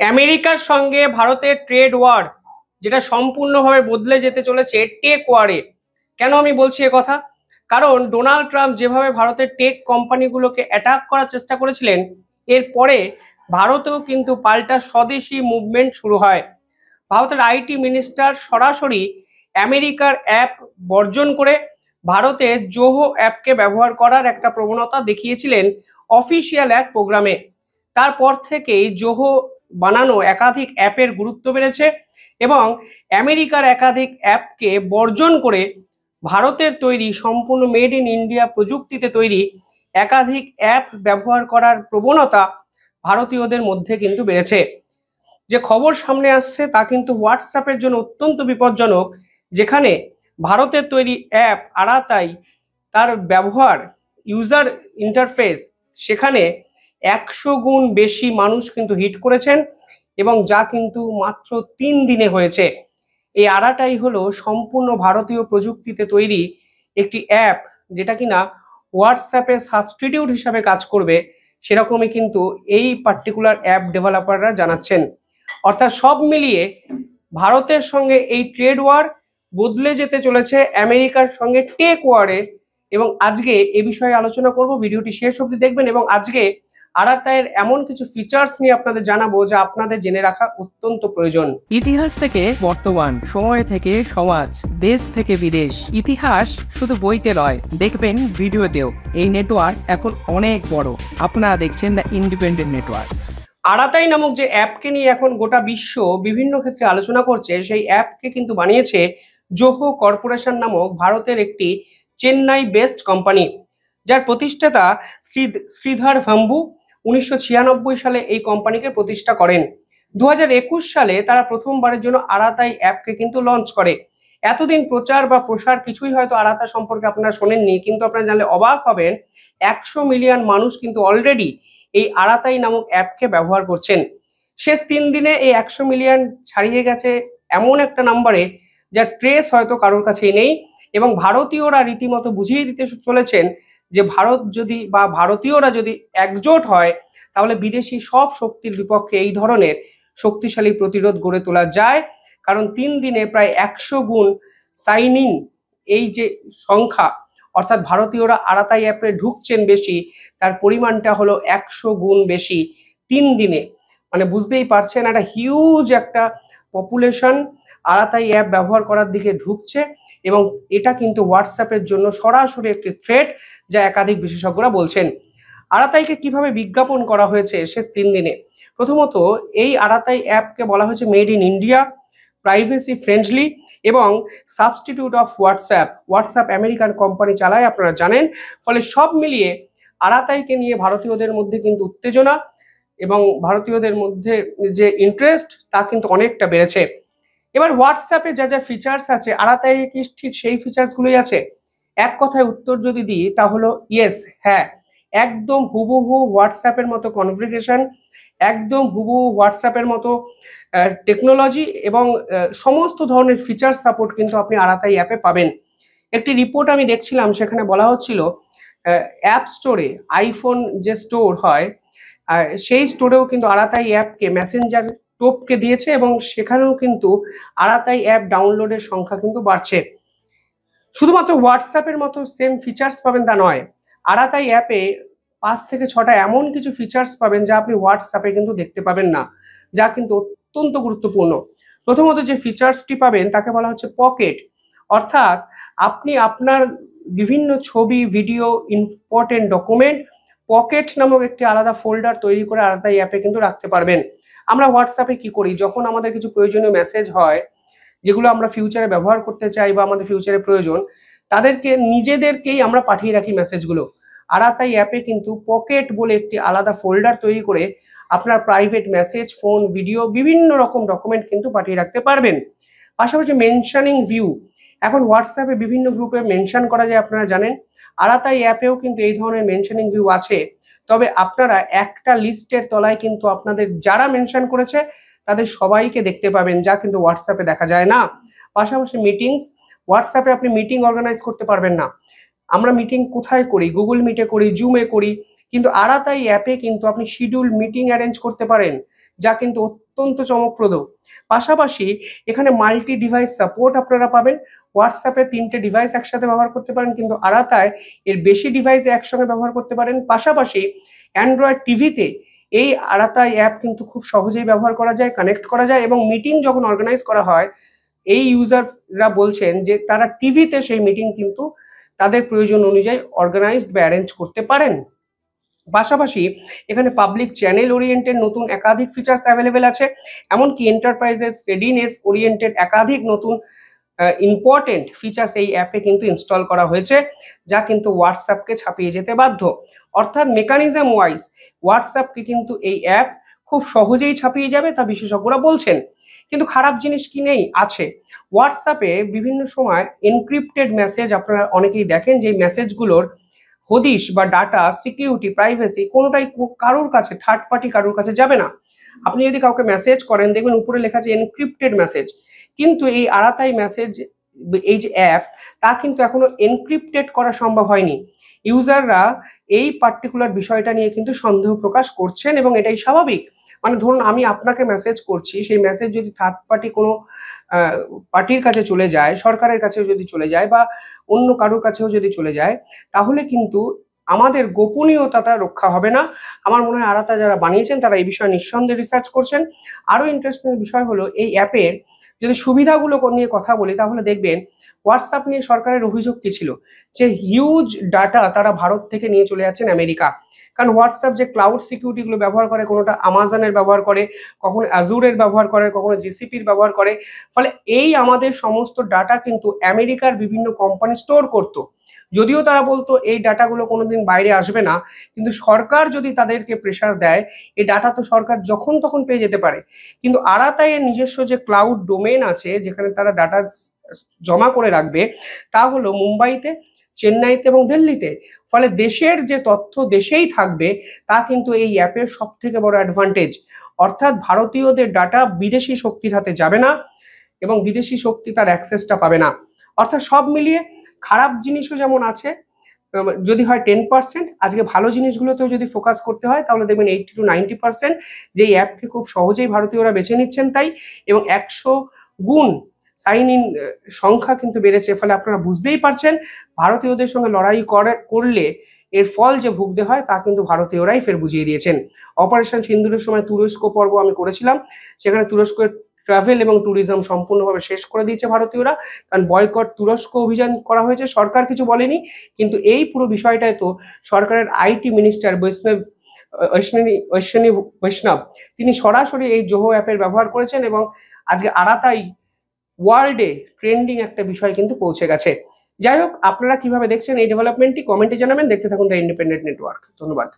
আমেরিকার সঙ্গে ভারতের ট্রেড ওয়ার যেটা সম্পূর্ণভাবে বদলে যেতে চলেছে টেক ওয়ারে। কেন আমি বলছি এ কথা? কারণ ডোনাল্ড ট্রাম্প যেভাবে ভারতের টেক কোম্পানিগুলোকে অ্যাটাক করার চেষ্টা করেছিলেন, এরপরে ভারতেও কিন্তু পাল্টা স্বদেশি মুভমেন্ট শুরু হয়। ভারতের আইটি মিনিস্টার সরাসরি আমেরিকার অ্যাপ বর্জন করে ভারতে জোহো অ্যাপকে ব্যবহার করার একটা প্রবণতা দেখিয়েছিলেন অফিসিয়াল এক প্রোগ্রামে। তারপর থেকেই জোহো বানানো একাধিক অ্যাপের গুরুত্ব বেড়েছে এবং আমেরিকার একাধিক অ্যাপকে বর্জন করে ভারতের তৈরি সম্পূর্ণ মেড ইন ইন্ডিয়া প্রযুক্তিতে তৈরি একাধিক অ্যাপ ব্যবহার করার প্রবণতা ভারতীয়দের মধ্যে কিন্তু বেড়েছে। যে খবর সামনে আসছে তা কিন্তু হোয়াটসঅ্যাপের জন্য অত্যন্ত বিপজ্জনক, যেখানে ভারতের তৈরি অ্যাপ আরাতাই তার ব্যবহার ইউজার ইন্টারফেস সেখানে 100 গুণ বেশি মানুষ কিন্তু হিট করেছেন এবং যা কিন্তু মাত্র 3 দিনে হয়েছে। এই আরাটাই হলো সম্পূর্ণ ভারতীয় প্রযুক্তিতে তৈরি একটি অ্যাপ, যেটা কিনা হোয়াটসঅ্যাপের সাবস্টিটিউট হিসাবে কাজ করবে, সেরকমই কিন্তু এই পার্টিকুলার অ্যাপ ডেভেলপাররা জানাচ্ছেন। অর্থাৎ সব মিলিয়ে ভারতের সঙ্গে এই ট্রেড ওয়ার বদলে যেতে চলেছে আমেরিকার সঙ্গে টেক ওয়ারে। এবং আজকে এ বিষয়ে আলোচনা করব, ভিডিওটি শেষ অবধি দেখবেন এবং আজকে আরাটাইয়ের এমন কিছু ফিচার্স নিয়ে আপনাদের জানাবো যা আপনাদের জেনে রাখা অত্যন্ত প্রয়োজন। ইতিহাস থেকে বর্তমান, সময় থেকে সমাজ, দেশ থেকে বিদেশ, ইতিহাস শুধু বইতে নয়, দেখবেন ভিডিওতেও। এই নেটওয়ার্ক এখন অনেক বড়। আপনারা দেখছেন দ্য ইন্ডিপেন্ডেন্ট নেটওয়ার্ক। আরাতাই নামক যে অ্যাপকে নিয়ে এখন গোটা বিশ্ব বিভিন্ন ক্ষেত্রে আলোচনা করছে, সেই অ্যাপকে কিন্তু বানিয়েছে জোহো কর্পোরেশন নামক ভারতের একটি চেন্নাই বেসড কোম্পানি, যার প্রতিষ্ঠাতা শ্রীধর ভাম্বু 1996 সালে এই কোম্পানিকে প্রতিষ্ঠা করেন। 2021 সালে তারা প্রথমবারের জন্য আরাতাই অ্যাপকে কিন্তু লঞ্চ করে। এতদিন প্রচার বা প্রসার কিছুই হয়তো আরাতা সম্পর্কে আপনারা শোনেননি, কিন্তু আপনারা জানলে অবাক হবেন 100 মিলিয়ন মানুষ কিন্তু অলরেডি এই আরাতাই নামক অ্যাপকে ব্যবহার করছেন। শেষ 3 দিনে এই 100 মিলিয়ন ছাড়িয়ে গেছে এমন একটা নাম্বারে যার ট্রেস হয়তো কারোর কাছেই নেই। এবং ভারতীয়রা রীতিমতো বুঝিয়ে দিতে চলেছেন যে ভারত যদি বা ভারতীয়রা যদি একজোট হয়, তাহলে বিদেশি সব শক্তির বিপক্ষে এই ধরনের শক্তিশালী প্রতিরোধ গড়ে তোলা যায়। কারণ 3 দিনে প্রায় 100 গুণ সাইন ইন, এই যে সংখ্যা, অর্থাৎ ভারতীয়রা আরাতাই অ্যাপে ঢুকছেন বেশি, তার পরিমাণটা হলো 100 গুণ বেশি 3 দিনে। মানে বুঝতেই পারছেন একটা হিউজ একটা পপুলেশন আরাতাই অ্যাপ ব্যবহার করার দিকে ঢুকছে এবং এটা কিন্তু হোয়াটসঅ্যাপের জন্য সরাসরি একটি থ্রেট, যা একাধিক বিশেষজ্ঞরা বলছেন। আরাতাইকে কিভাবে বিজ্ঞাপন করা হয়েছে শেষ 3 দিনে? প্রথমত, এই আরাতাই অ্যাপকে বলা হয়েছে made in India, privacy friendly এবং substitute of WhatsApp. WhatsApp American company চালায়, আপনারা জানেন। ফলে সব মিলিয়ে আরাতাইকে নিয়ে ভারতীয়দের মধ্যে কিন্তু উত্তেজনা এবং ভারতীয়দের মধ্যে যে ইন্টারেস্ট তা কিন্তু অনেকটা বেড়েছে। এবার হোয়াটসঅ্যাপে যা যা ফিচার্স আছে, আরাতাই কি ঠিক সেই ফিচার্সগুলোই আছে? এক কথায় উত্তর যদি দিই তা হলো ইয়েস, হ্যাঁ, একদম হুবহু হোয়াটসঅ্যাপের মতো কনফিগারেশন, একদম হুবহু হোয়াটসঅ্যাপের মতো টেকনোলজি এবং সমস্ত ধরনের ফিচার্স সাপোর্ট কিন্তু আপনি আরাতাই অ্যাপে পাবেন। একটি রিপোর্ট আমি দেখছিলাম, সেখানে বলা হচ্ছিল অ্যাপ স্টোরে, আইফোন যে স্টোর হয় সেই স্টোরেও কিন্তু আরাতাই অ্যাপকে মেসেঞ্জার টোপকে দিয়েছে এবং সেখানেও কিন্তু আরাতাই অ্যাপ ডাউনলোডের সংখ্যা কিন্তু বাড়ছে। শুধুমাত্র হোয়াটসঅ্যাপের মতো সেম ফিচার্স পাবেন তা নয়, আরাতাই অ্যাপে 5 থেকে 6টা এমন কিছু ফিচার্স পাবেন যা আপনি হোয়াটসঅ্যাপে কিন্তু দেখতে পাবেন না, যা কিন্তু অত্যন্ত গুরুত্বপূর্ণ। প্রথমত যে ফিচার্সটি পাবেন তাকে বলা হচ্ছে পকেট, অর্থাৎ আপনি আপনার বিভিন্ন ছবি, ভিডিও, ইম্পর্টেন্ট ডকুমেন্ট পকেট নামক একটি আলাদা ফোল্ডার তৈরি করে আরাতাই অ্যাপে কিন্তু রাখতে পারবেন। আমরা হোয়াটসঅ্যাপে কি করি, যখন আমাদের কিছু প্রয়োজনীয় মেসেজ হয় যেগুলো আমরা ফিউচারে ব্যবহার করতে চাই বা আমাদের ফিউচারে প্রয়োজন, তাদেরকে নিজেদেরকেই আমরা পাঠিয়ে রাখি মেসেজগুলো। আরাতাই অ্যাপে কিন্তু পকেট বলে একটি আলাদা ফোল্ডার তৈরি করে আপনার প্রাইভেট মেসেজ, ফোন, ভিডিও, বিভিন্ন রকম ডকুমেন্ট কিন্তু পাঠিয়ে রাখতে পারবেন। পাশাপাশি মেনশনিং ভিউ, এখন হোয়াটসঅ্যাপে বিভিন্ন গ্রুপে মেনশন করা যায়, আপনারা জানেন। আরাতাই অ্যাপেও কিন্তু এই ধরনের মেনশনিং ভিউ আছে, তবে আপনারা একটা লিস্টের তলায় কিন্তু আপনাদের যারা মেনশন করেছে তাদের সবাইকে দেখতে পাবেন, যা কিন্তু হোয়াটসঅ্যাপে দেখা যায় না। পাশাপাশি মিটিংস, হোয়াটসঅ্যাপে আপনি মিটিং অর্গানাইজ করতে পারবেন না। আমরা মিটিং কোথায় করি? গুগল মিটে করি, জুমে করি, কিন্তু আরাতাই অ্যাপে কিন্তু আপনি শিডিউল মিটিং অ্যারেঞ্জ করতে পারেন, যা কিন্তু অত্যন্ত চমকপ্রদ। পাশাপাশি এখানে মাল্টি ডিভাইস সাপোর্ট আপনারা পাবেন। হোয়াটসঅ্যাপে 3টে ডিভাইস একসাথে ব্যবহার করতে পারেন, কিন্তু আরাতায় এর বেশি ডিভাইস একসঙ্গে ব্যবহার করতে পারেন। পাশাপাশি অ্যান্ড্রয়েড টিভিতে এই আরাতাই অ্যাপ কিন্তু খুব সহজেই ব্যবহার করা যায়, কানেক্ট করা যায়, এবং মিটিং যখন অর্গানাইজ করা হয় এই ইউজাররা বলছেন যে তারা টিভিতে সেই মিটিং কিন্তু তাদের প্রয়োজন অনুযায়ী অর্গানাইজড বা অ্যারেঞ্জ করতে পারেন। পাশাপাশি এখানে পাবলিক চ্যানেল ওরিয়েন্টেড নতুন একাধিক ফিচার্স অ্যাভেলেবেল আছে, এমনকি এন্টারপ্রাইজেস রেডিনেস ওরিয়েন্টেড একাধিক নতুন ইম্পর্টেন্ট ফিচার্স এই অ্যাপে কিন্তু ইনস্টল করা হয়েছে, যা কিন্তু হোয়াটসঅ্যাপকে ছাপিয়ে যেতে বাধ্য। অর্থাৎ মেকানিজম ওয়াইজ হোয়াটসঅ্যাপকে কিন্তু এই অ্যাপ খুব সহজেই ছাপিয়ে যাবে, তা বিশেষজ্ঞরা বলছেন। কিন্তু খারাপ জিনিস কি নেই? আছে। হোয়াটসঅ্যাপে বিভিন্ন সময় এনক্রিপ্টেড মেসেজ আপনারা অনেকেই দেখেন, যে মেসেজগুলোর হদিশ বা ডাটা সিকিউরিটি প্রাইভেসি কোনোটাই কারোর কাছে, থার্ড পার্টি কারোর কাছে যাবে না। আপনি যদি কাউকে মেসেজ করেন, দেখবেন উপরে লেখা আছে এনক্রিপ্টেড মেসেজ, কিন্তু এই আরাতাই মেসেজ এই যে অ্যাপ, তা কিন্তু এখনো এনক্রিপ্টেড করা সম্ভব হয়নি। ইউজাররা এই পার্টিকুলার বিষয়টা নিয়ে কিন্তু সন্দেহ প্রকাশ করছেন, এবং এটাই স্বাভাবিক। মানে ধরুন আমি আপনাকে মেসেজ করছি, সেই মেসেজ যদি থার্ড পার্টি কোনো পার্টির কাছে চলে যায়, সরকারের কাছেও যদি চলে যায়, বা অন্য কারোর কাছেও যদি চলে যায়, তাহলে কিন্তু আমাদের গোপনীয়তাটা রক্ষা হবে না। আমার মনে হয় আরাতা যারা বানিয়েছেন তারা এই বিষয়ে নিঃসন্দেহে রিসার্চ করছেন। আরো ইন্টারেস্টিং বিষয় হলো এই অ্যাপের যদি সুবিধাগুলো নিয়ে কথা বলি, তাহলে দেখবেন হোয়াটসঅ্যাপ নিয়ে সরকারের অভিযোগ কি ছিল, যে হিউজ ডাটা তারা ভারত থেকে নিয়ে চলে যাচ্ছেন আমেরিকা। কারণ হোয়াটসঅ্যাপ যে ক্লাউড সিকিউরিটিগুলো ব্যবহার করে, কোনোটা আমাজনের ব্যবহার করে, কখনো অ্যাজুরের ব্যবহার করে, কখনো জিসিপির ব্যবহার করে, ফলে এই আমাদের সমস্ত ডাটা কিন্তু আমেরিকার বিভিন্ন কোম্পানি স্টোর করতো। যদিও তারা বলতো এই ডাটাগুলো কোনোদিন বাইরে আসবে না, কিন্তু সরকার যদি তাদেরকে প্রেসার দেয়, এই ডাটা তো সরকার যখন তখন পেয়ে যেতে পারে। কিন্তু আরাতাই এর নিজস্ব যে ক্লাউড ডোমেন আছে, যেখানে তারা ডাটা জমা করে রাখবে, তা হলো মুম্বাইতে, চেন্নাইতে এবং দিল্লিতে। ফলে দেশের যে তথ্য দেশেই থাকবে, তা কিন্তু এই অ্যাপের সব থেকে বড় অ্যাডভান্টেজ। অর্থাৎ ভারতীয়দের ডাটা বিদেশি শক্তির হাতে যাবে না, এবং বিদেশি শক্তি তার অ্যাক্সেসটা পাবে না। অর্থাৎ সব মিলিয়ে খারাপ জিনিসও যেমন আছে, যদি হয় 10%, আজকে ভালো জিনিসগুলোতেও যদি ফোকাস করতে হয়, তাহলে দেখবেন 80 to 90% যে অ্যাপকে খুব সহজেই ভারতীয়রা বেছে নিচ্ছেন তাই, এবং 100 গুণ সাইন ইন সংখ্যা কিন্তু বেড়েছে। ফলে আপনারা বুঝতেই পারছেন ভারতীয়দের সঙ্গে লড়াই করলে এর ফল যে ভুগতে হয়, তা কিন্তু ভারতীয়রাই ফের বুঝিয়ে দিয়েছেন। অপারেশন সিন্দুরের সময় তুরস্ক পর্ব আমি করেছিলাম, সেখানে তুরস্কের ট্রাভেল এবং ট্যুরিজম সম্পূর্ণভাবে শেষ করে দিয়েছে ভারতীয়রা, কারণ বয়কট তুরস্ক অভিযান করা হয়েছে, সরকার কিছু বলেনি। কিন্তু এই পুরো বিষয়টায় তো সরকারের আইটি মিনিস্টার বৈষ্ণব তিনি সরাসরি এই জোহো অ্যাপের ব্যবহার করেছেন, এবং আজকে আরাতাই ওয়ার্ল্ডে ট্রেন্ডিং একটা বিষয় কিন্তু পৌঁছে গেছে। যাই হোক, আপনারা কিভাবে দেখছেন এই ডেভেলপমেন্টটি কমেন্টে জানাবেন। দেখতে থাকুন দ্য ইন্ডিপেন্ডেন্ট নেটওয়ার্ক। ধন্যবাদ।